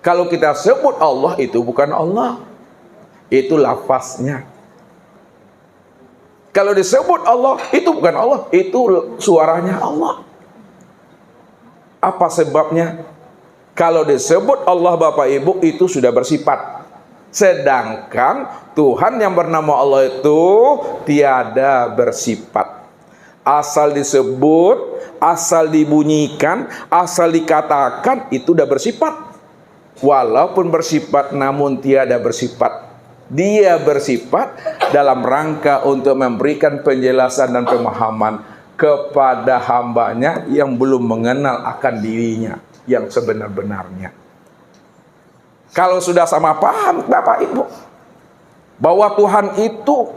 Kalau kita sebut Allah, itu bukan Allah, itu lafaznya. Kalau disebut Allah, itu bukan Allah, itu suaranya Allah. Apa sebabnya? Kalau disebut Allah Bapak Ibu, itu sudah bersifat. Sedangkan Tuhan yang bernama Allah itu tiada bersifat. Asal disebut, asal dibunyikan, asal dikatakan, itu sudah bersifat. Walaupun bersifat namun tiada bersifat. Dia bersifat dalam rangka untuk memberikan penjelasan dan pemahaman kepada hambanya yang belum mengenal akan dirinya yang sebenar-benarnya. Kalau sudah sama paham Bapak Ibu bahwa Tuhan itu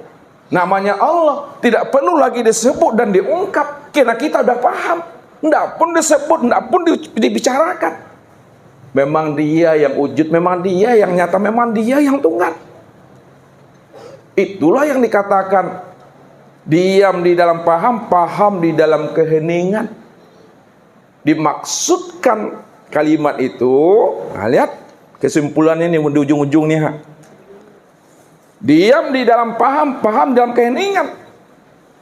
namanya Allah, tidak perlu lagi disebut dan diungkap, karena kita sudah paham. Tidak pun disebut, tidak pun dibicarakan. Memang Dia yang wujud, memang Dia yang nyata, memang Dia yang tunggal. Itulah yang dikatakan diam di dalam paham, paham di dalam keheningan. Dimaksudkan kalimat itu, nah lihat kesimpulannya ini di ujung-ujungnya. Diam di dalam paham, paham dalam keheningan.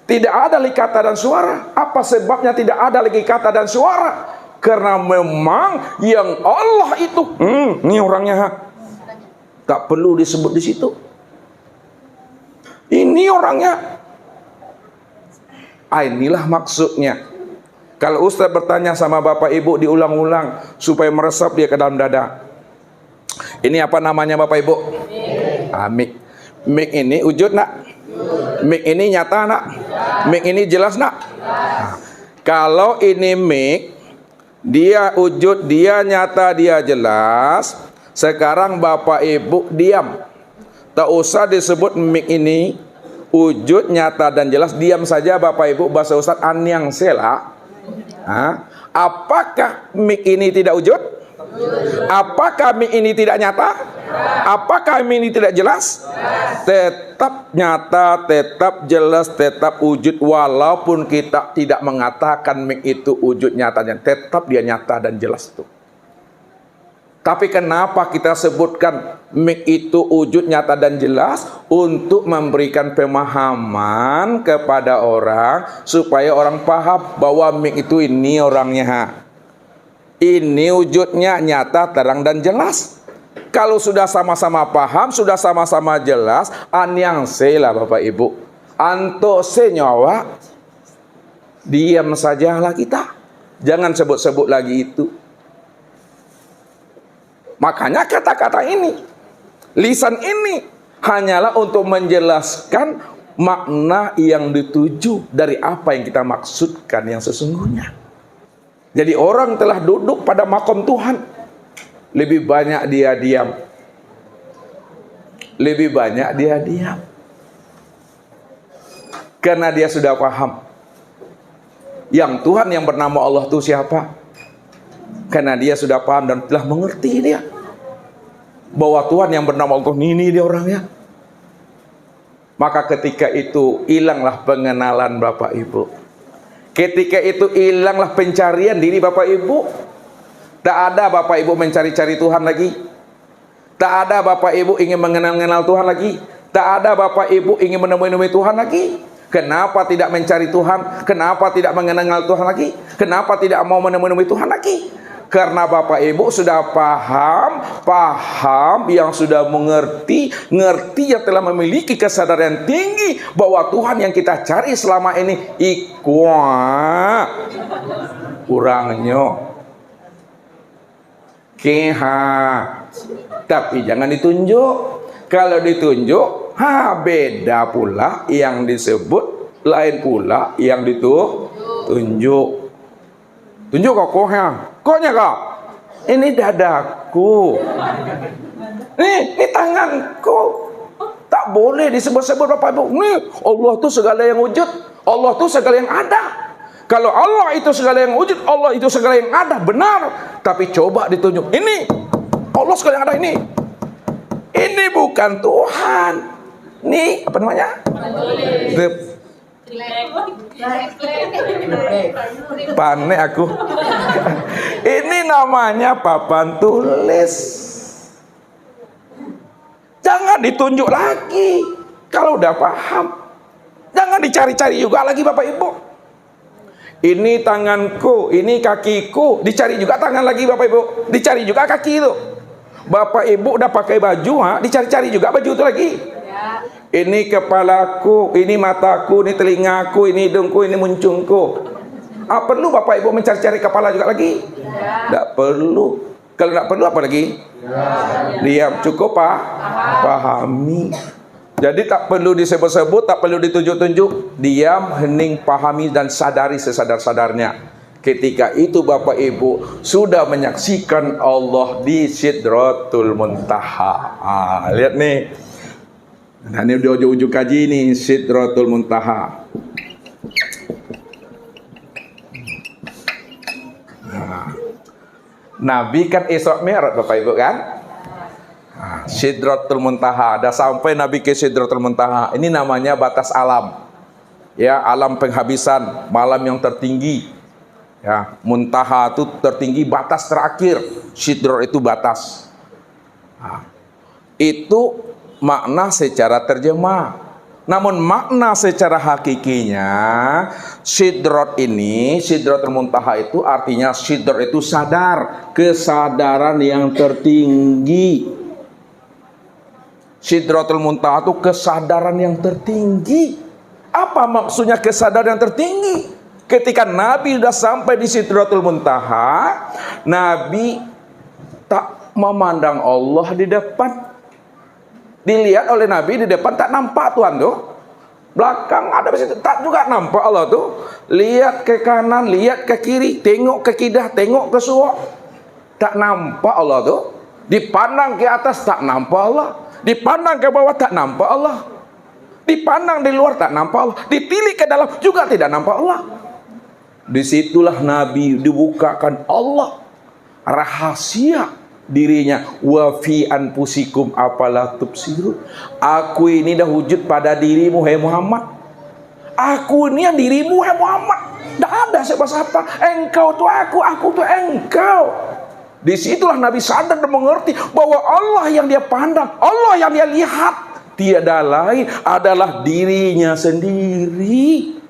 Tidak ada lagi kata dan suara. Apa sebabnya tidak ada lagi kata dan suara? Karena memang yang Allah itu, ini orangnya, tak perlu disebut di situ. Ini orangnya. Inilah maksudnya. Kalau Ustaz bertanya sama Bapak Ibu diulang-ulang supaya meresap dia ke dalam dada. Ini apa namanya Bapak Ibu? Mik. Mik ini wujud nak? Mik ini nyata nak? Mik ini jelas nak? Nah, kalau ini mik, dia wujud, dia nyata, dia jelas. Sekarang Bapak Ibu diam. Tak usah disebut mik ini wujud, nyata dan jelas. Diam saja Bapak Ibu. Bahasa Ustaz anyang sela. Apakah mik ini tidak wujud? Apakah mik ini tidak nyata? Apakah mik ini tidak jelas? Tetap nyata, tetap jelas, tetap wujud. Walaupun kita tidak mengatakan mik itu wujud nyatanya, tetap dia nyata dan jelas tuh. Tapi kenapa kita sebutkan mik itu wujud nyata dan jelas? Untuk memberikan pemahaman kepada orang, supaya orang paham bahwa mik itu ini orangnya. Ini wujudnya nyata, terang dan jelas. Kalau sudah sama-sama paham, sudah sama-sama jelas, anyang sela Bapak Ibu. Anto senyawa, diam sajalah kita. Jangan sebut-sebut lagi itu. Makanya kata-kata ini, lisan ini hanyalah untuk menjelaskan makna yang dituju dari apa yang kita maksudkan yang sesungguhnya. Jadi orang telah duduk pada makom Tuhan, lebih banyak dia diam. Lebih banyak dia diam. Karena dia sudah paham. Yang Tuhan yang bernama Allah itu siapa? Karena dia sudah paham dan telah mengerti dia bahwa Tuhan yang bernama Allah ini dia orangnya. Maka ketika itu hilanglah pengenalan Bapak Ibu. Ketika itu hilanglah pencarian diri Bapak Ibu. Tak ada Bapak Ibu mencari-cari Tuhan lagi. Tak ada Bapak Ibu ingin mengenal Tuhan lagi. Tak ada Bapak Ibu ingin menemui Tuhan lagi. Kenapa tidak mencari Tuhan? Kenapa tidak mengenal Tuhan lagi? Kenapa tidak mau menemui Tuhan lagi? Karena Bapak Ibu sudah paham yang sudah mengerti yang telah memiliki kesadaran tinggi bahwa Tuhan yang kita cari selama ini kurangnya keha, tapi jangan ditunjuk. Kalau ditunjuk, beda pula yang disebut, lain pula yang ditunjuk. Tunjuk kok koknya kok. Ini dadaku. Ini tanganku. Tak boleh disebut-sebut Bapak Ibu. Nih, Allah itu segala yang wujud. Allah itu segala yang ada. Kalau Allah itu segala yang wujud, Allah itu segala yang ada, benar. Tapi coba ditunjuk. Ini Allah segala yang ada ini. Ini bukan Tuhan. Ini apa namanya? Panik aku. Ini namanya papan tulis. Jangan ditunjuk lagi kalau udah paham. Jangan dicari-cari juga lagi Bapak Ibu. Ini tanganku, ini kakiku, dicari juga tangan lagi Bapak Ibu, dicari juga kaki itu. Bapak Ibu udah pakai baju, dicari-cari juga baju itu lagi. Ini kepalaku, ini mataku, ini telingaku, ini hidungku, ini muncungku. Perlu Bapak Ibu mencari-cari kepala juga lagi? Tidak perlu. Kalau tidak perlu apa lagi? Diam, cukup pahami. Jadi tak perlu disebut-sebut, tak perlu ditunjuk-tunjuk. Diam, hening, pahami dan sadari sesadar-sadarnya. Ketika itu Bapak Ibu sudah menyaksikan Allah di Sidratul Muntaha. Lihat nih. Nah, ini udah ujung-ujung kaji nih, Sidratul Muntaha. Nabi kan Isra Mi'raj Bapak Ibu kan? Sidratul Muntaha, dah sampai Nabi ke Sidratul Muntaha. Ini namanya batas alam. Ya, alam penghabisan, malam yang tertinggi. Ya, Muntaha itu tertinggi, batas terakhir. Sidrat itu batas. Itu makna secara terjemah. Namun makna secara hakikinya, sidrat ini, Sidratul Muntaha itu artinya sidrat itu sadar, kesadaran yang tertinggi. Sidratul Muntaha itu kesadaran yang tertinggi. Apa maksudnya kesadaran yang tertinggi? Ketika Nabi sudah sampai di Sidratul Muntaha, Nabi tak memandang Allah di depan. Dilihat oleh Nabi di depan tak nampak Tuhan tuh. Belakang ada di situ tak juga nampak Allah tuh. Lihat ke kanan, lihat ke kiri, tengok ke kidah, tengok ke suwak. Tak nampak Allah tuh. Dipandang ke atas tak nampak Allah. Dipandang ke bawah tak nampak Allah. Dipandang di luar tak nampak Allah. Ditilik ke dalam juga tidak nampak Allah. Disitulah Nabi dibukakan Allah rahasia dirinya. Wa fi anfusikum afala tubsirun. Aku ini dah wujud pada dirimu hai Muhammad. Aku ini yang dirimu hai Muhammad. Tak ada siapa-siapa. Engkau tu aku tu engkau. Disitulah Nabi sadar dan mengerti bahwa Allah yang dia pandang, Allah yang dia lihat, tiada lain adalah dirinya sendiri.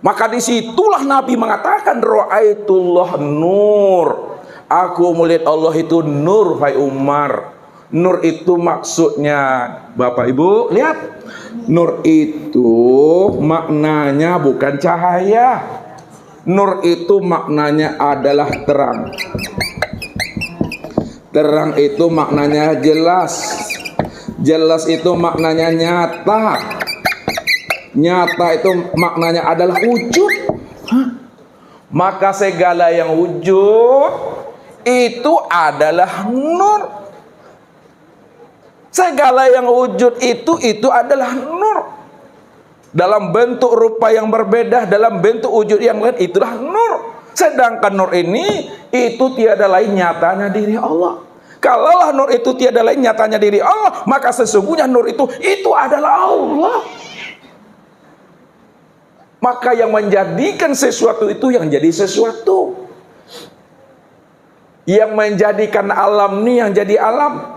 Maka disitulah Nabi mengatakan ra'aitullah nur. Aku melihat Allah itu nur, hai Umar. Nur itu maksudnya, Bapak Ibu lihat, nur itu maknanya bukan cahaya. Nur itu maknanya adalah terang. Terang itu maknanya jelas. Jelas itu maknanya nyata. Nyata itu maknanya adalah wujud. Maka segala yang wujud itu adalah nur. Segala yang wujud itu adalah nur. Dalam bentuk rupa yang berbeda, dalam bentuk wujud yang lain, itulah nur. Sedangkan nur ini itu tiada lain nyatanya diri Allah. Kalaulah nur itu tiada lain nyatanya diri Allah, maka sesungguhnya nur itu adalah Allah. Maka yang menjadikan sesuatu itu yang jadi sesuatu. Yang menjadikan alam ini yang jadi alam.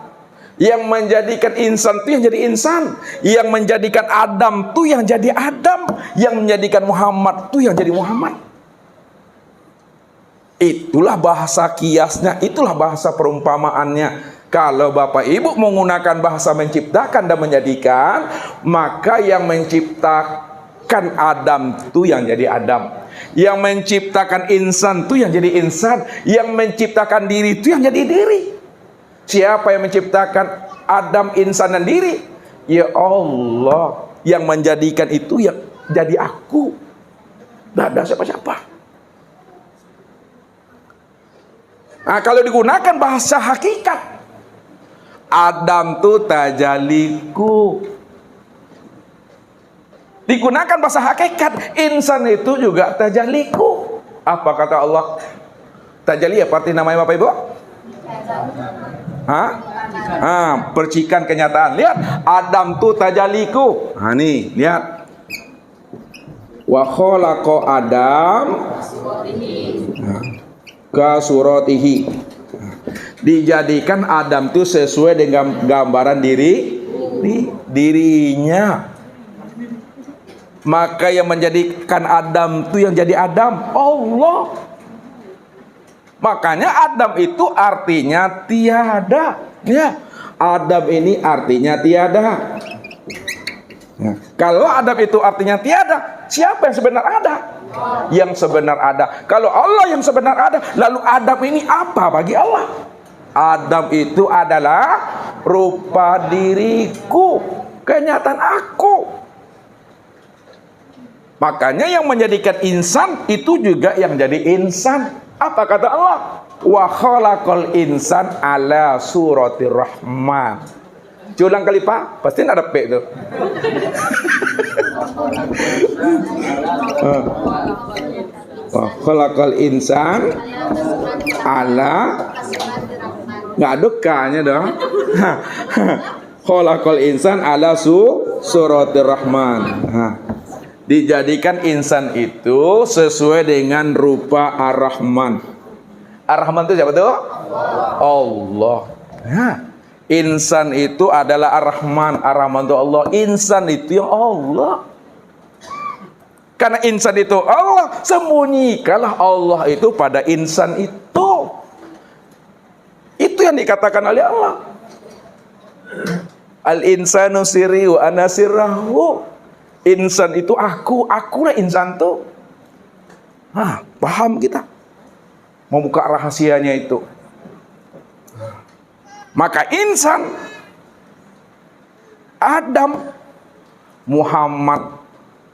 Yang menjadikan insan itu yang jadi insan. Yang menjadikan Adam itu yang jadi Adam. Yang menjadikan Muhammad itu yang jadi Muhammad. Itulah bahasa kiasnya, itulah bahasa perumpamaannya. Kalau Bapak Ibu menggunakan bahasa menciptakan dan menjadikan, maka yang menciptakan Adam itu yang jadi Adam. Yang menciptakan insan itu yang jadi insan. Yang menciptakan diri itu yang jadi diri. Siapa yang menciptakan Adam, insan dan diri? Ya Allah. Yang menjadikan itu yang jadi aku. Tidak ada siapa-siapa. Nah, kalau digunakan bahasa hakikat, Adam itu tajaliku. Digunakan bahasa hakikat, insan itu juga tajaliku. Apa kata Allah? Tajali apa arti namanya Bapak Ibu? Percikan kenyataan. Lihat, Adam tu tajaliku. Nih, lihat. Wa khalaqa Adam ka suratihi. Dijadikan Adam itu sesuai dengan gambaran dirinya. Maka yang menjadikan Adam itu yang jadi Adam Allah. Makanya Adam itu artinya tiada. Ya, Adam ini artinya tiada. Ya. Kalau Adam itu artinya tiada, siapa yang sebenar ada? Yang sebenar ada. Kalau Allah yang sebenar ada, lalu Adam ini apa bagi Allah? Adam itu adalah rupa diriku, kenyataan aku. Makanya yang menjadikan insan itu juga yang jadi insan. Apa kata Allah? Wa khalaqal insan ala suratir rahman. Ulang kali Pak, pasti ada P itu. Wa khalaqal insan ala, nggak ada K-nya dong. Khalaqal insan ala suratir rahman. Dijadikan insan itu sesuai dengan rupa Ar-Rahman. Ar-Rahman itu siapa tuh? Allah. Nah, insan itu adalah Ar-Rahman. Ar-Rahman itu Allah. Insan itu yang Allah. Karena insan itu Allah, sembunyikanlah Allah itu pada insan itu. Itu yang dikatakan oleh Allah. Al-insanu sirri wa ana sirrahu. Insan itu akulah insan tuh. Paham kita? Membuka rahasianya itu. Maka insan, Adam, Muhammad,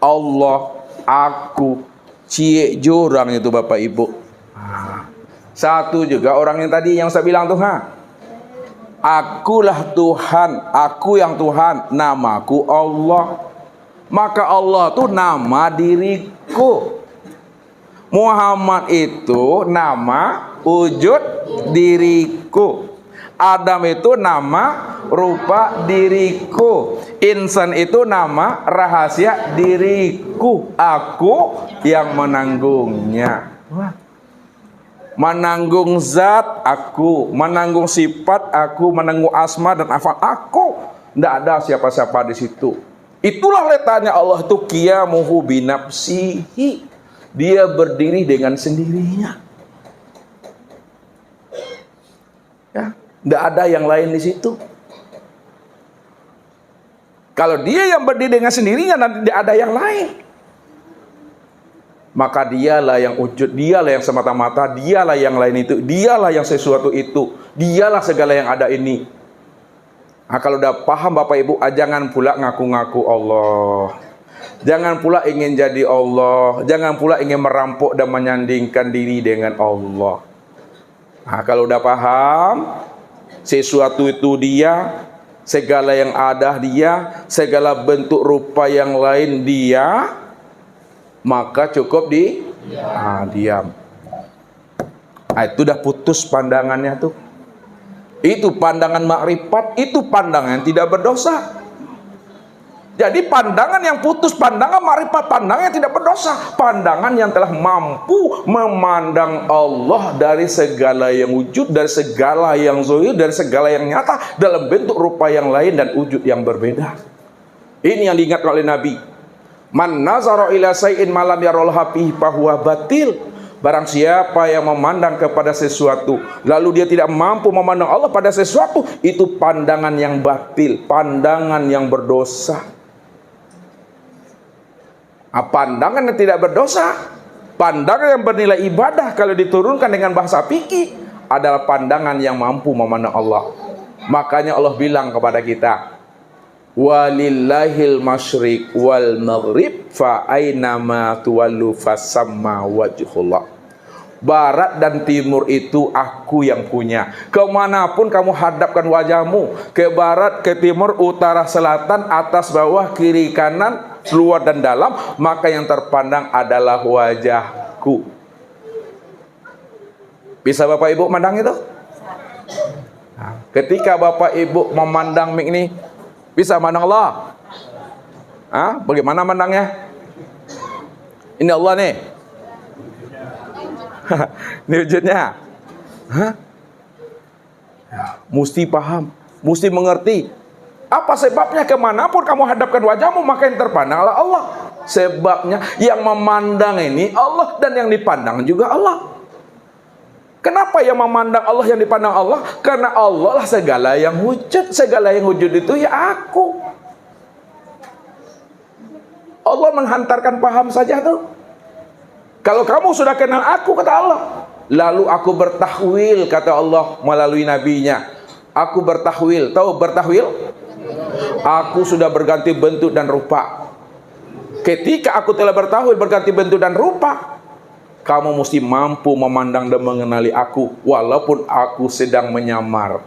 Allah, aku, cie jurang itu Bapak Ibu. Satu juga orang yang tadi yang saya bilang tuh, akulah Tuhan, aku yang Tuhan, namaku Allah. Maka Allah itu nama diriku. Muhammad itu nama wujud diriku. Adam itu nama rupa diriku. Insan itu nama rahasia diriku. Aku yang menanggungnya. Menanggung zat aku, menanggung sifat aku, menanggung asma dan afal aku. Tidak ada siapa-siapa di situ. Itulah letaknya Allah itu qiyamuhu binafsihi. Dia berdiri dengan sendirinya. Ya, tidak ada yang lain di situ. Kalau dia yang berdiri dengan sendirinya, nanti tidak ada yang lain. Maka dialah yang wujud, dialah yang semata-mata, dialah yang lain itu, dialah yang sesuatu itu, dialah segala yang ada ini. Nah, kalau udah paham Bapak Ibu, jangan pula ngaku-ngaku Allah. Jangan pula ingin jadi Allah. Jangan pula ingin merampok dan menyandingkan diri dengan Allah. Nah, kalau udah paham, sesuatu itu dia, segala yang ada dia, segala bentuk rupa yang lain dia, maka cukup diam. Nah, itu udah putus pandangannya tuh. Itu pandangan makrifat, itu pandangan yang tidak berdosa. Jadi pandangan yang putus, pandangan makrifat, pandangan yang tidak berdosa, pandangan yang telah mampu memandang Allah dari segala yang wujud, dari segala yang zahir, dari segala yang nyata, dalam bentuk rupa yang lain dan wujud yang berbeda. Ini yang diingatkan oleh Nabi. Man nazara ila say'in malam yarul hafihi fahuwa batil. Barang siapa yang memandang kepada sesuatu, lalu dia tidak mampu memandang Allah pada sesuatu, itu pandangan yang batil, pandangan yang berdosa. Pandangan yang tidak berdosa, pandangan yang bernilai ibadah, kalau diturunkan dengan bahasa fikih, adalah pandangan yang mampu memandang Allah. Makanya Allah bilang kepada kita, walillahil masyriq wal maghrib fa ainama tuwallu fasamma wajhullah. Barat dan timur itu aku yang punya. Kemanapun kamu hadapkan wajahmu, ke barat, ke timur, utara, selatan, atas, bawah, kiri, kanan, luar dan dalam, maka yang terpandang adalah wajahku. Bisa Bapak Ibu memandang itu? Nah, ketika Bapak Ibu memandang mik ini, bisa memandang Allah? Bagaimana mandangnya? Ini Allah nih. Ini wujudnya. Mesti paham, mesti mengerti. Apa sebabnya? Kemanapun kamu hadapkan wajahmu, maka yang terpandanglah Allah. Sebabnya yang memandang ini Allah, dan yang dipandang juga Allah. Kenapa yang memandang Allah, yang dipandang Allah? Karena Allah lah segala yang wujud. Segala yang wujud itu ya aku. Allah menghantarkan paham saja tuh. Kalau kamu sudah kenal aku, kata Allah, lalu aku bertahwil, kata Allah melalui nabinya. Aku bertahwil. Tahu bertahwil? Aku sudah berganti bentuk dan rupa. Ketika aku telah bertahwil, berganti bentuk dan rupa, kamu mesti mampu memandang dan mengenali aku, walaupun aku sedang menyamar.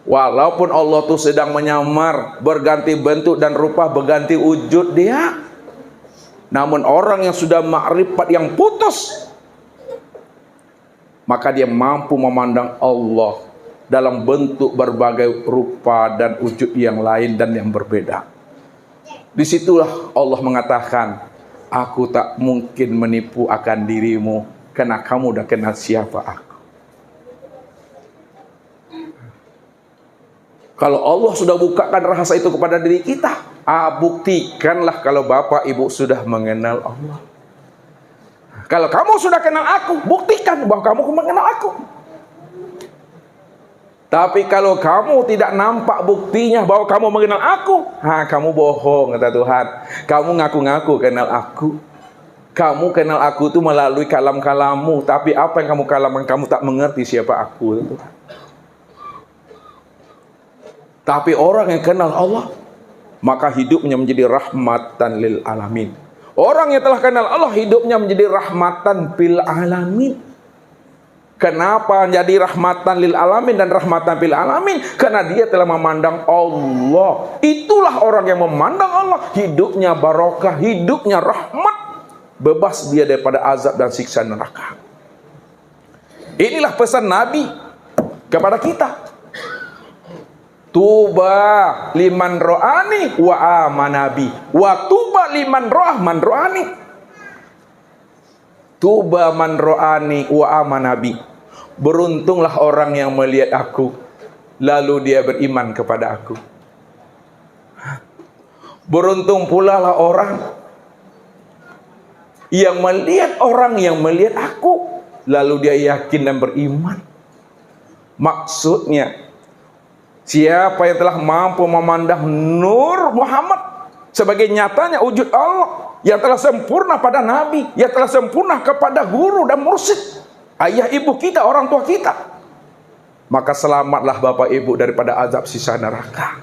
Walaupun Allah tuh sedang menyamar, berganti bentuk dan rupa, berganti wujud dia. Namun orang yang sudah makrifat yang putus, maka dia mampu memandang Allah dalam bentuk berbagai rupa dan wujud yang lain dan yang berbeda. Disitulah Allah mengatakan, aku tak mungkin menipu akan dirimu, karena kamu udah kenal siapa aku. Kalau Allah sudah bukakan rahasia itu kepada diri kita, buktikanlah kalau Bapak Ibu sudah mengenal Allah. Kalau kamu sudah kenal aku, buktikan bahwa kamu mengenal aku. Tapi kalau kamu tidak nampak buktinya bahwa kamu mengenal aku, kamu bohong, kata Tuhan. Kamu ngaku-ngaku kenal aku. Kamu kenal aku itu melalui kalam-kalammu, tapi apa yang kamu kalamkan, kamu tak mengerti siapa aku, kata Tuhan. Tapi orang yang kenal Allah, maka hidupnya menjadi rahmatan lil alamin. Orang yang telah kenal Allah, hidupnya menjadi rahmatan bil alamin. Kenapa jadi rahmatan lil alamin dan rahmatan bil alamin? Karena dia telah memandang Allah. Itulah orang yang memandang Allah, hidupnya barokah, hidupnya rahmat, bebas dia daripada azab dan siksa neraka. Inilah pesan Nabi kepada kita. Tuba liman ro'ani wa amanabi, wa tuba liman ro'ah man ro'ani. Tuba man ro'ani wa amanabi. Beruntunglah orang yang melihat aku, lalu dia beriman kepada aku. Beruntung pula lah orang yang melihat orang yang melihat aku, lalu dia yakin dan beriman. Maksudnya, siapa yang telah mampu memandang nur Muhammad sebagai nyatanya wujud Allah, yang telah sempurna pada Nabi, yang telah sempurna kepada guru dan mursyid, ayah ibu kita, orang tua kita, maka selamatlah Bapak Ibu daripada azab siksa neraka.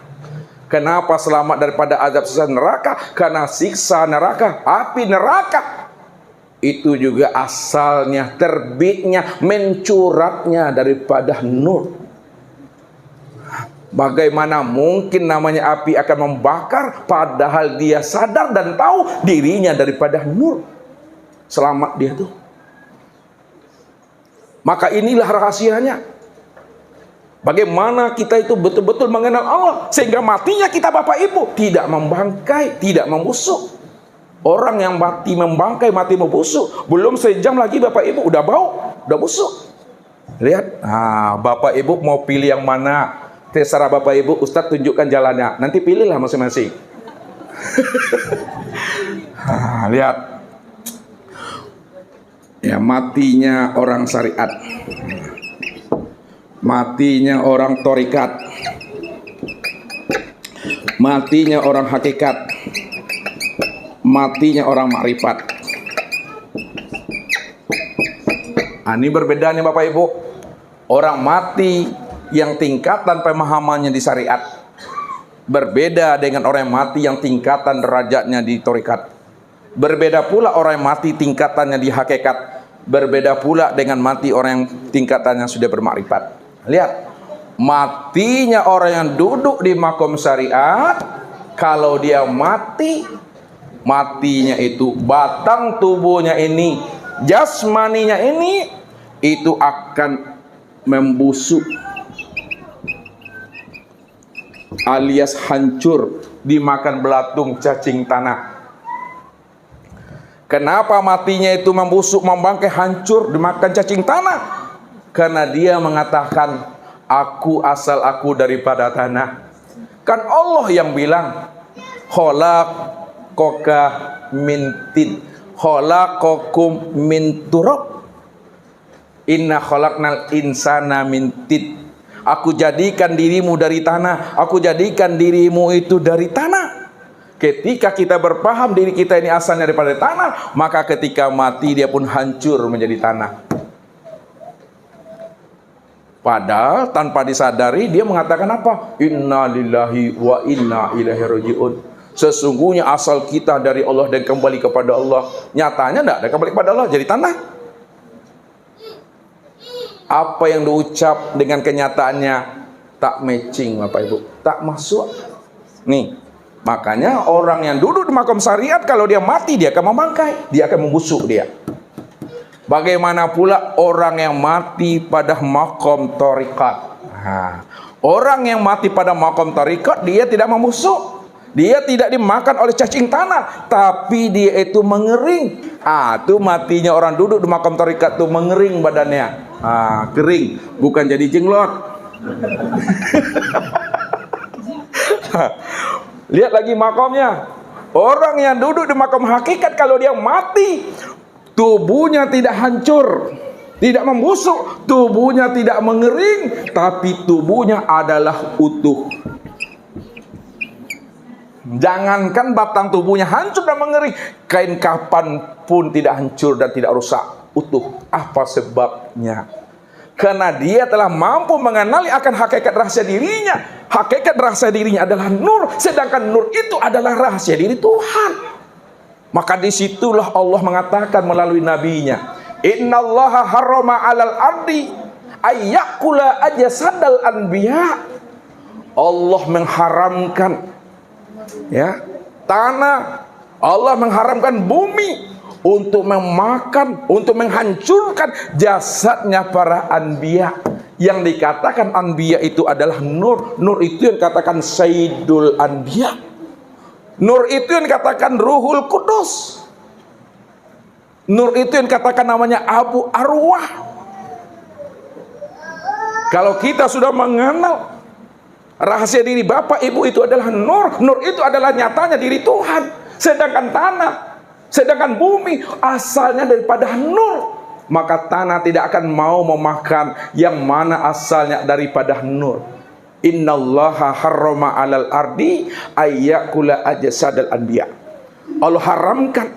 Kenapa selamat daripada azab siksa neraka? Karena siksa neraka, api neraka, itu juga asalnya, terbitnya, mencuratnya daripada nur. Bagaimana mungkin namanya api akan membakar, padahal dia sadar dan tahu dirinya daripada nur. Selamat dia tuh. Maka inilah rahasianya. Bagaimana kita itu betul-betul mengenal Allah, sehingga matinya kita Bapak Ibu tidak membangkai, tidak membusuk. Orang yang mati membangkai, mati membusuk, belum sejam lagi Bapak Ibu udah bau, udah busuk. Lihat, Bapak Ibu mau pilih yang mana? Terserah Bapak Ibu, Ustadz tunjukkan jalannya. Nanti pilihlah masing-masing. Lihat. Ya, matinya orang syariat. Matinya orang torikat. Matinya orang hakikat. Matinya orang makrifat. Ini berbedanya Bapak Ibu. Orang mati yang tingkatan pemahamannya di syariat berbeda dengan orang yang mati yang tingkatan derajatnya di torikat. Berbeda pula orang yang mati tingkatannya di hakikat. Berbeda pula dengan mati orang yang tingkatannya sudah bermakrifat. Lihat, matinya orang yang duduk di makom syariat, kalau dia mati, matinya itu batang tubuhnya ini, jasmaninya ini, itu akan membusuk alias hancur, dimakan belatung cacing tanah. Kenapa matinya itu membusuk, membangkai, hancur, dimakan cacing tanah? Karena dia mengatakan, Aku asal aku daripada tanah. Kan Allah yang bilang, khalaqaka min tin, khalaqakum min turab, inna khalaqnal insana min tin. Aku jadikan dirimu dari tanah, aku jadikan dirimu itu dari tanah. Ketika kita berpaham diri kita ini asalnya daripada tanah, maka ketika mati dia pun hancur menjadi tanah. Padahal tanpa disadari dia mengatakan apa? Inna lillahi wa inna ilaihi raji'un. Sesungguhnya asal kita dari Allah dan kembali kepada Allah. Nyatanya tidak ada kembali kepada Allah, jadi tanah. Apa yang diucap dengan kenyataannya tak matching, Bapak Ibu, tak masuk. Nih, makanya orang yang duduk di makom syariat kalau dia mati dia akan membangkai, dia akan membusuk dia. Bagaimana pula orang yang mati pada makom tarikat? Nah, orang yang mati pada makom tarikat dia tidak membusuk, dia tidak dimakan oleh cacing tanah, tapi dia itu mengering. Itu matinya orang duduk di makom tarikat itu mengering badannya. Kering, bukan jadi jenglot. Lihat lagi makomnya. Orang yang duduk di makom hakikat kalau dia mati, tubuhnya tidak hancur, tidak membusuk, tubuhnya tidak mengering, tapi tubuhnya adalah utuh. Jangankan batang tubuhnya hancur dan mengering, kain kapan pun tidak hancur dan tidak rusak, utuh. Apa sebabnya? Karena dia telah mampu mengenali akan hakikat rahasia dirinya. Hakikat rahasia dirinya adalah nur, sedangkan nur itu adalah rahasia diri Tuhan. Maka disitulah Allah mengatakan melalui nabinya, innallaha harrama 'alal ardi ayyakula ajsadal anbiya. Allah mengharamkan tanah, Allah mengharamkan bumi untuk memakan, untuk menghancurkan jasadnya para anbiya. Yang dikatakan anbiya itu adalah nur. Nur itu yang katakan sayyidul anbiya. Nur itu yang katakan Ruhul Kudus. Nur itu yang katakan namanya Abu Arwah. Kalau kita sudah mengenal rahasia diri Bapak Ibu itu adalah nur, nur itu adalah nyatanya diri Tuhan. Sedangkan tanah, sedangkan bumi asalnya daripada nur, maka tanah tidak akan mau memakan yang mana asalnya daripada nur. Innallaha harrama 'alal ardi ayyakula ajsadal anbiya. Allah haramkan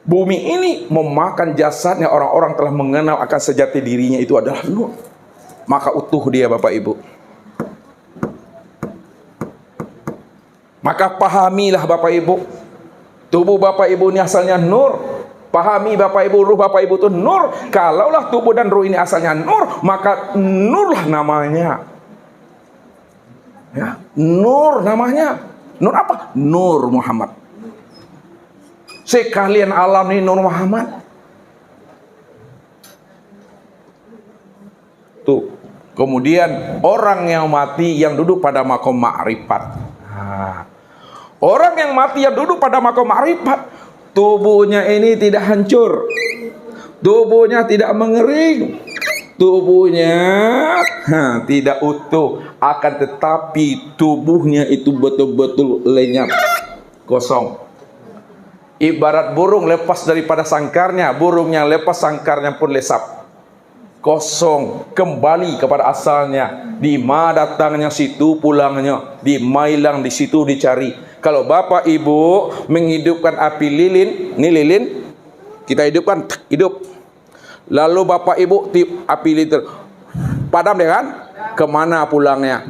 bumi ini memakan jasadnya orang-orang telah mengenal akan sejati dirinya itu adalah nur. Maka utuh dia Bapak Ibu. Maka pahamilah Bapak Ibu, tubuh Bapak Ibu ini asalnya nur. Pahami Bapak Ibu, ruh Bapak Ibu itu nur. Kalaulah tubuh dan ruh ini asalnya nur, maka nurlah namanya. Ya, nur namanya. Nur apa? Nur Muhammad. Sekalian alam ini Nur Muhammad. Tuh. Kemudian orang yang mati yang duduk pada makom ma'rifat. Orang yang mati yang duduk pada makom ma'rifat, tubuhnya ini tidak hancur, tubuhnya tidak mengering, tubuhnya tidak utuh, akan tetapi tubuhnya itu betul-betul lenyap, kosong. Ibarat burung lepas daripada sangkarnya, burungnya lepas sangkarnya pun lesap, kosong, kembali kepada asalnya. Di mana datangnya situ pulangnya, di mailang di situ dicari. Kalau Bapak Ibu menghidupkan api lilin, ini lilin kita hidupkan, hidup. Lalu Bapak Ibu tiup api lilin, padam deh kan? Kemana pulangnya?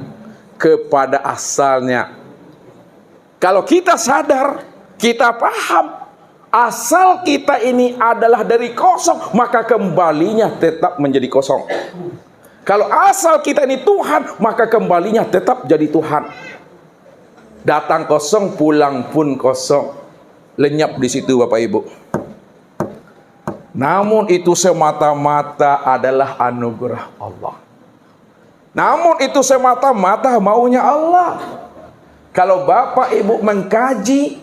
Kepada asalnya. Kalau kita sadar, kita paham asal kita ini adalah dari kosong, maka kembalinya tetap menjadi kosong. Kalau asal kita ini Tuhan, maka kembalinya tetap jadi Tuhan. Datang kosong, pulang pun kosong, lenyap di situ Bapak Ibu. Namun itu semata-mata adalah anugerah Allah. Namun itu semata-mata maunya Allah. Kalau Bapak Ibu mengkaji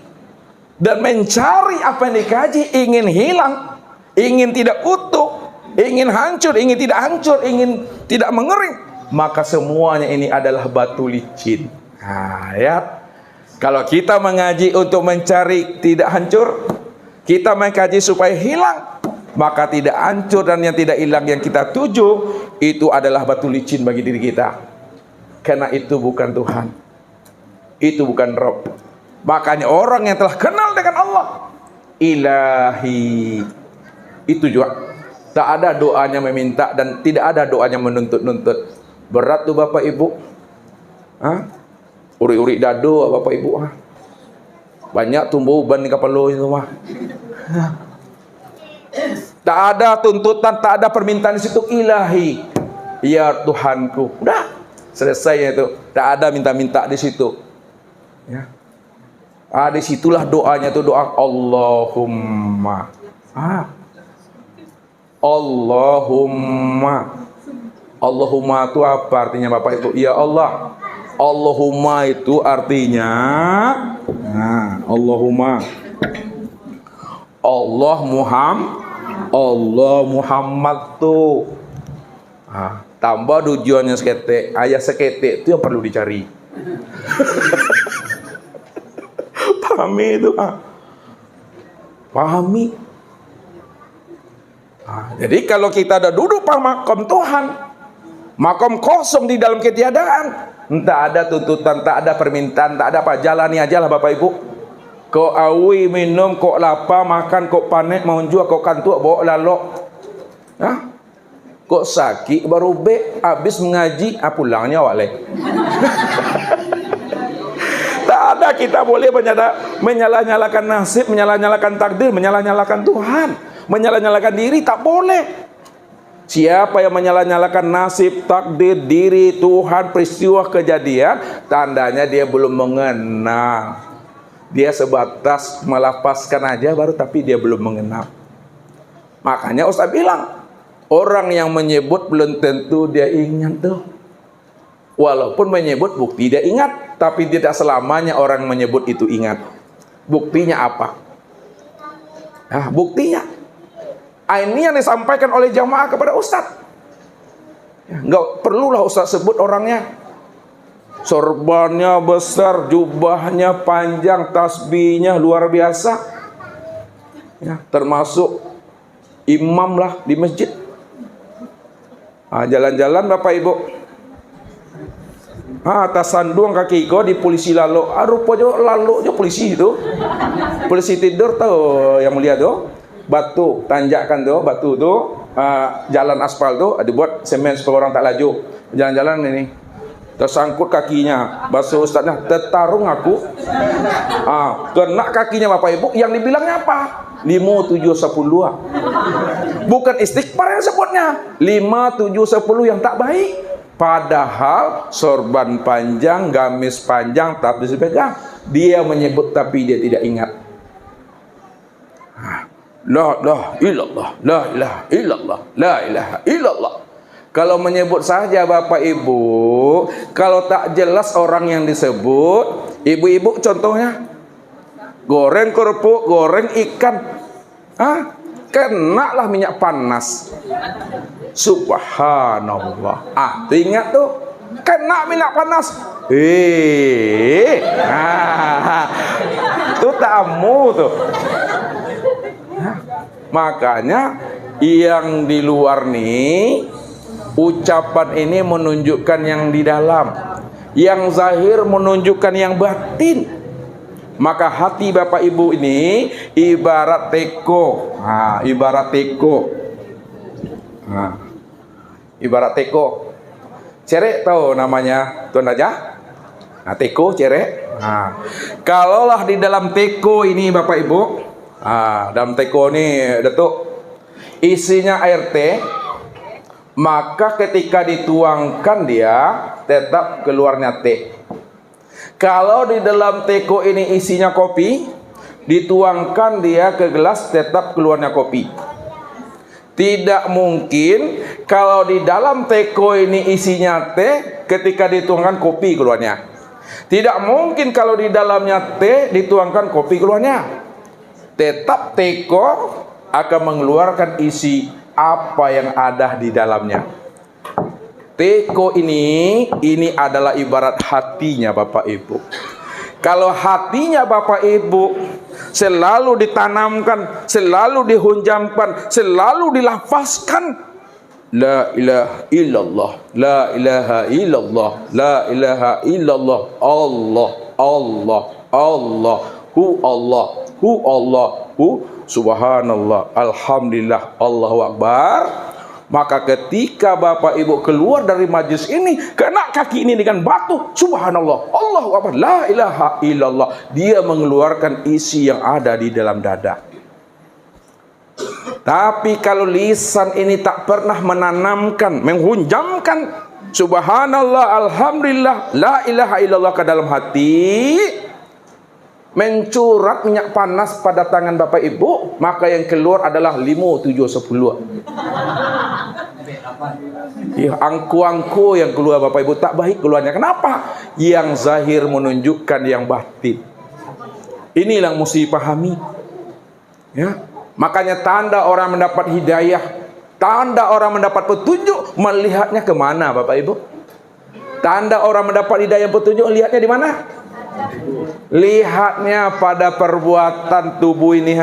dan mencari apa yang dikaji, ingin hilang, ingin tidak utuh, ingin hancur, ingin tidak hancur, ingin tidak mengering, maka semuanya ini adalah batu licin. Nah, ya. Kalau kita mengaji untuk mencari tidak hancur, kita mengkaji supaya hilang, maka tidak hancur dan yang tidak hilang yang kita tuju itu adalah batu licin bagi diri kita. Karena itu bukan Tuhan, itu bukan Rabb. Makanya orang yang telah kenal dengan Allah, Ilahi, itu juga tak ada doanya meminta dan tidak ada doanya menuntut-nuntut. Berat tuh Bapak Ibu, uri-uri dado Bapak Ibu, banyak tumbuh ban di kepala itu mah. Tak ada tuntutan, tak ada permintaan di situ. Ilahi, ya Tuhanku, udah selesai itu. Tak ada minta-minta di situ. Ya. Disitulah doanya tuh, doa Allahumma. Allahumma. Allahumma itu apa artinya Bapak Ibu? Ya Allah. Allahumma itu artinya Allahumma. Allah Muhammad tuh. Tambah tujuannya seketik, ayat seketik itu yang perlu dicari. Pahami itu, pahami. Jadi kalau kita ada duduk pada makom Tuhan, makom kosong di dalam ketiadaan, tak ada tuntutan, tak ada permintaan, tak ada apa, jalani aja lah Bapak Ibu. Kau awi minum, kau lapar makan, kau panik mau jual, kau kantuk bawa lalok. Kok sakit baru habis mengaji, pulangnya wale. Tak ada kita boleh menyalah-nyalakan nasib, menyalah-nyalakan takdir, menyalah-nyalakan Tuhan, menyalah-nyalakan diri, tak boleh. Siapa yang menyalah-nyalakan nasib, takdir, diri, Tuhan, peristiwa, kejadian, tandanya dia belum mengenal. Dia sebatas melafazkan aja baru, tapi dia belum mengenal. Makanya Ustaz bilang, orang yang menyebut belum tentu dia ingat tuh. Walaupun menyebut bukti dia ingat, tapi tidak selamanya orang menyebut itu ingat. Buktinya apa? Buktinya ini yang disampaikan oleh jamaah kepada Ustaz. Enggak perlulah Ustaz sebut orangnya. Sorbannya besar, jubahnya panjang, tasbihnya luar biasa. Termasuk imam lah di masjid. Jalan-jalan Bapak Ibu, atas sandung kaki kau di polisi lalu, rupanya lalu je polisi itu, polisi tidur tuh yang mulia tuh, batu tanjakan tuh, batu tuh, jalan aspal tuh, dibuat semen supaya orang tak laju, jalan-jalan ini, tersangkut kakinya, basuh ustaznya, tertarung aku, kena kakinya Bapak Ibu, yang dibilangnya apa? 5, 7, 10. Bukan istighfar yang sebutnya 5, 7, 10 yang tak baik. Padahal sorban panjang, gamis panjang, tak bisa pegang. Dia menyebut tapi dia tidak ingat. La ilaha illallah, la ilaha illallah, la ilaha illallah. Kalau menyebut saja Bapak Ibu, kalau tak jelas orang yang disebut, ibu-ibu contohnya goreng kerupuk, goreng ikan, kenalah minyak panas. Subhanallah. Ingat tuh, kena minyak panas. Itu tamu tuh. Makanya yang di luar nih, ucapan ini menunjukkan yang di dalam, yang zahir menunjukkan yang batin. Maka hati Bapak Ibu ini ibarat teko. Ibarat teko. Ibarat teko. Cerek tahu namanya Tuan Raja? Teko, cerek. Kalaulah di dalam teko ini Bapak Ibu, dalam teko ini Datuk, isinya air teh, maka ketika dituangkan dia tetap keluarnya teh. Kalau di dalam teko ini isinya kopi, dituangkan dia ke gelas tetap keluarnya kopi. Tidak mungkin kalau di dalam teko ini isinya teh, ketika dituangkan kopi keluarnya. Tidak mungkin kalau di dalamnya teh dituangkan kopi keluarnya. Tetap teko akan mengeluarkan isi apa yang ada di dalamnya. Teko ini adalah ibarat hatinya Bapak Ibu. Kalau hatinya Bapak Ibu selalu ditanamkan, selalu dihunjamkan, selalu dilafazkan la ilaha illallah, la ilaha illallah, la ilaha illallah, Allah, Allah, Allah, hu, subhanallah, alhamdulillah, Allahu Akbar. Maka ketika Bapak Ibu keluar dari majlis ini, kena kaki ini dengan batu, subhanallah, Allahu Akbar, la ilaha illallah, dia mengeluarkan isi yang ada di dalam dada. Tapi kalau lisan ini tak pernah menanamkan, menghunjamkan subhanallah, alhamdulillah, la ilaha illallah ke dalam hati, mencurat minyak panas pada tangan Bapak Ibu, maka yang keluar adalah 5, 7, 10. Ya, angku-angku yang keluar Bapak Ibu tak baik keluarnya. Kenapa? Yang zahir menunjukkan yang batin. Inilah yang mesti dipahami. Ya, makanya tanda orang mendapat hidayah, tanda orang mendapat petunjuk, melihatnya kemana Bapak Ibu? Tanda orang mendapat hidayah petunjuk, lihatnya di mana? Lihatnya pada perbuatan tubuh ini.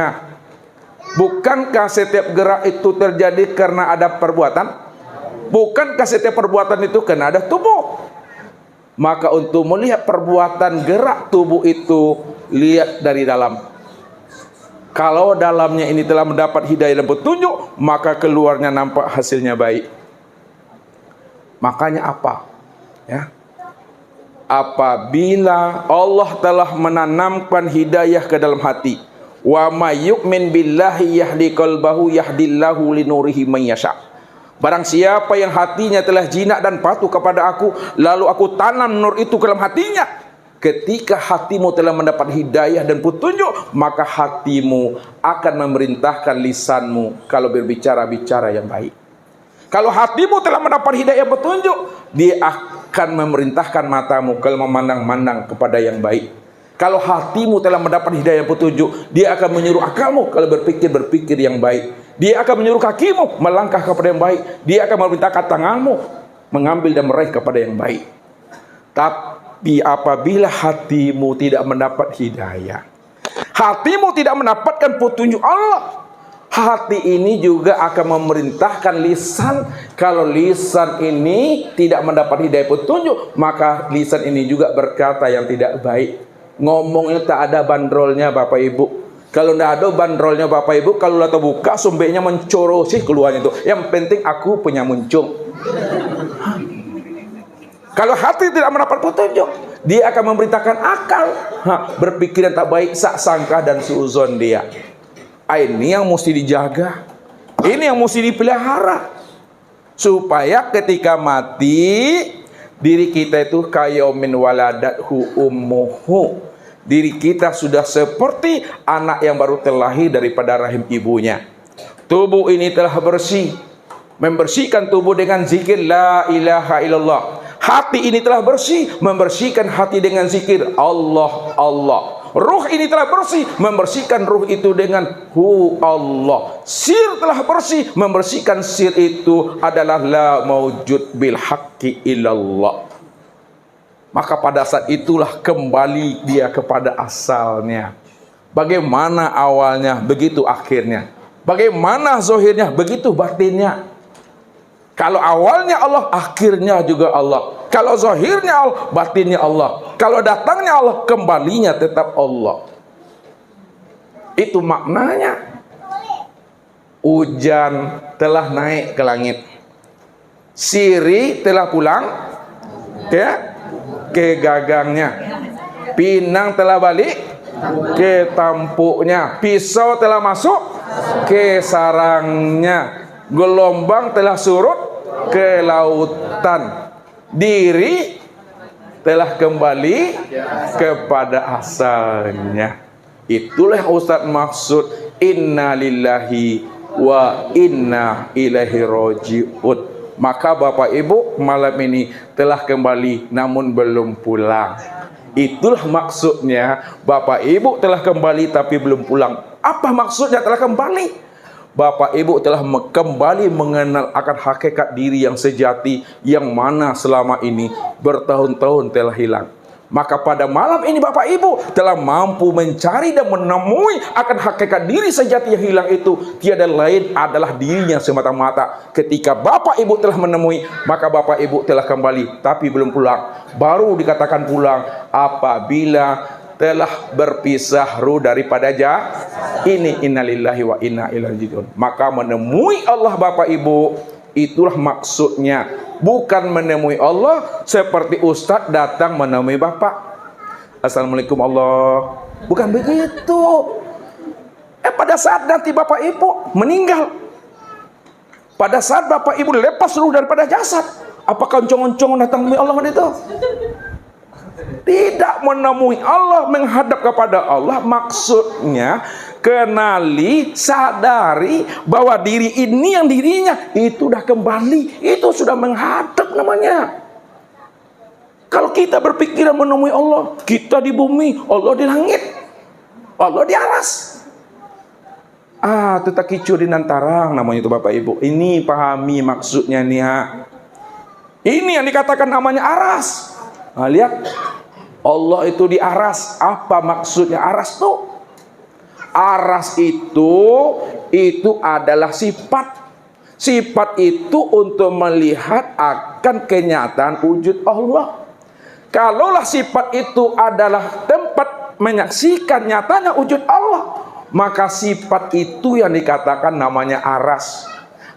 Bukankah setiap gerak itu terjadi karena ada perbuatan? Bukankah setiap perbuatan itu karena ada tubuh? Maka untuk melihat perbuatan gerak tubuh itu, lihat dari dalam. Kalau dalamnya ini telah mendapat hidayah dan petunjuk, maka keluarnya nampak hasilnya baik. Makanya apa? Ya. Apabila Allah telah menanamkan hidayah ke dalam hati, wa may yu'min billahi yahdi qalbahu yahdillahu linurihi may yasha. Barang siapa yang hatinya telah jinak dan patuh kepada aku, lalu aku tanam nur itu ke dalam hatinya. Ketika hatimu telah mendapat hidayah dan petunjuk, maka hatimu akan memerintahkan lisanmu kalau berbicara-bicara yang baik. Kalau hatimu telah mendapat hidayah petunjuk, dia akan memerintahkan matamu kalau memandang-mandang kepada yang baik. Kalau hatimu telah mendapat hidayah petunjuk, dia akan menyuruh akalmu kalau berpikir yang baik. Dia akan menyuruh kakimu melangkah kepada yang baik. Dia akan memerintahkan tanganmu mengambil dan meraih kepada yang baik. Tapi apabila hatimu tidak mendapat hidayah, hatimu tidak mendapatkan petunjuk Allah, hati ini juga akan memerintahkan lisan. Kalau lisan ini tidak mendapat hidayah petunjuk, maka lisan ini juga berkata yang tidak baik. Ngomongnya tak ada bandrolnya Bapak Ibu. Kalau tidak ada bandrolnya Bapak Ibu, kalau lah terbuka sumbeknya mencoro sih keluarnya itu. Yang penting aku punya muncung. Kalau hati tidak mendapat petunjuk, dia akan memerintahkan akal berpikir yang tak baik, sak sangka dan suuzon dia. Ini yang mesti dijaga, ini yang mesti dipelihara, supaya ketika mati diri kita itu kayomin waladathu ummuhu. Diri kita sudah seperti anak yang baru terlahir daripada rahim ibunya. Tubuh ini telah bersih, membersihkan tubuh dengan zikir la ilaha illallah. Hati ini telah bersih, membersihkan hati dengan zikir Allah, Allah. Ruh ini telah bersih, membersihkan ruh itu dengan hu Allah. Sir telah bersih, membersihkan sir itu adalah la maujud bil haqqi illallah. Maka pada saat itulah kembali dia kepada asalnya. Bagaimana awalnya, begitu akhirnya. Bagaimana zahirnya, begitu batinnya. Kalau awalnya Allah, akhirnya juga Allah. Kalau zahirnya Allah, batinnya Allah. Kalau datangnya Allah, kembalinya tetap Allah. Itu maknanya. Hujan telah naik ke langit, siri telah pulang ke gagangnya, pinang telah balik ke tampuknya, pisau telah masuk ke sarangnya, gelombang telah surut ke lautan, diri telah kembali kepada asalnya. Itulah yang Ustaz maksud inna lillahi wa inna ilaihi raji'un. Maka Bapak Ibu malam ini telah kembali namun belum pulang. Itulah maksudnya Bapak Ibu telah kembali tapi belum pulang. Apa maksudnya telah kembali? Bapak Ibu telah kembali mengenal akan hakikat diri yang sejati, yang mana selama ini bertahun-tahun telah hilang. Maka pada malam ini Bapak Ibu telah mampu mencari dan menemui akan hakikat diri sejati yang hilang itu. Tiada lain adalah dirinya semata-mata. Ketika Bapak Ibu telah menemui, maka Bapak Ibu telah kembali, tapi belum pulang. Baru dikatakan pulang apabila telah berpisah ruh daripada ini. Innalillahi wa inna ilaihi raji'un. Maka menemui Allah Bapak Ibu, itulah maksudnya. Bukan menemui Allah seperti Ustadz datang menemui Bapak. Assalamualaikum Allah. Bukan begitu. Pada saat nanti Bapak Ibu meninggal, pada saat Bapak Ibu lepas ruh daripada jasad, apakah oncong-oncong datang menemui Allah itu? Tidak menemui Allah, menghadap kepada Allah. Maksudnya kenali, sadari bahwa diri ini yang dirinya itu sudah kembali, itu sudah menghadap namanya. Kalau kita berpikiran menemui Allah, kita di bumi, Allah di langit, Allah di atas. Tetap kicau di nantarang namanya itu Bapak Ibu. Ini pahami maksudnya nih ha. Ini yang dikatakan namanya aras. Lihat, Allah itu di aras. Apa maksudnya aras tuh? Aras itu adalah sifat. Sifat itu untuk melihat akan kenyataan wujud Allah. Kalaulah sifat itu adalah tempat menyaksikan nyatanya wujud Allah, maka sifat itu yang dikatakan namanya aras.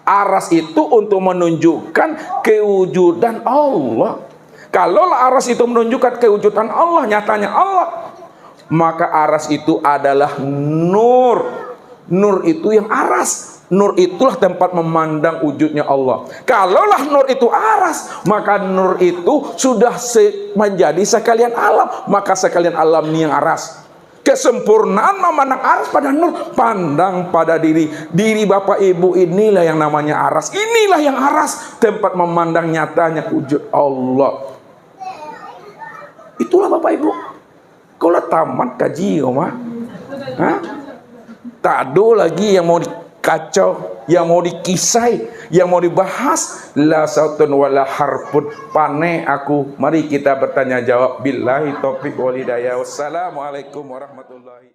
Aras itu untuk menunjukkan kewujudan Allah. Kalaulah aras itu menunjukkan kewujudan Allah, nyatanya Allah, maka aras itu adalah nur. Nur itu yang aras. Nur itulah tempat memandang wujudnya Allah. Kalaulah nur itu aras, maka nur itu sudah menjadi sekalian alam. Maka sekalian alam ini yang aras. Kesempurnaan memandang aras pada nur, pandang pada diri. Diri Bapak Ibu inilah yang namanya aras. Inilah yang aras, tempat memandang nyatanya wujud Allah. Itulah Bapak Ibu. Kalau tamat kaji, tak ada lagi yang mau dikacau, yang mau dikisai, yang mau dibahas. La sautun wala harfun. Pane aku. Mari kita bertanya jawab. Billahi taufiq wal hidayah. Wassalamualaikum warahmatullahi